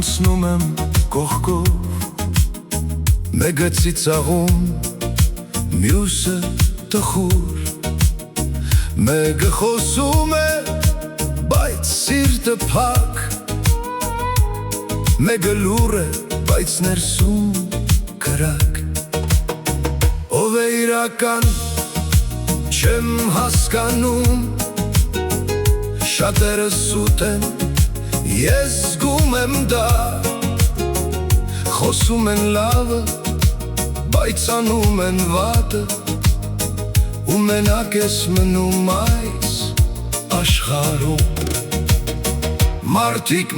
անցնում եմ կողքով, մեկը ծիծաղում, մյուսը տխուր, մեկը խոսում է, բայց սիրտը փակ, մեկը լուռ է, բայց ներսում կրակ։ Ով է իրական, չեմ հասկանում, շատերը սուտ են, ես զգում եմ դա, խոսում են լավը, բայց անում են վատը, ու մենակ ես մնում այս աշխարհում։ Մարդիկ,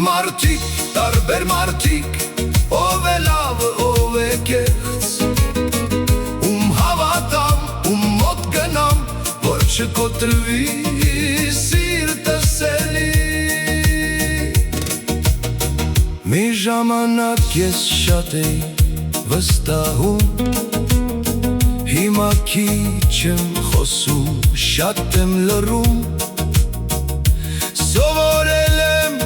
տարբեր մարդիկ, ով է լավը, ով է կեղծ, ում հավատամ, ում մոտ գնամ, որ չկոտրվի սիրտս էլի։ Մի ժամանակ ես շատ էի վստահում, հիմա քիչ եմ խոսում, շատ եմ լռում, սովորել եմ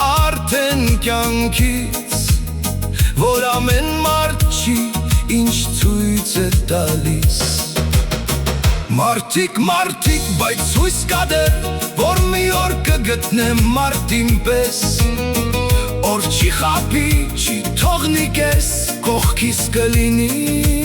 արդեն կյանքից, որ ամեն մարդ չի, ինչ ցույց է տալիս։ Մարդիկ, բայց հույս կա դեռ, որ մի օր կգտնեմ մարդին պես, օր չի խաբի, չի թողնի կես, կողքիս կլինի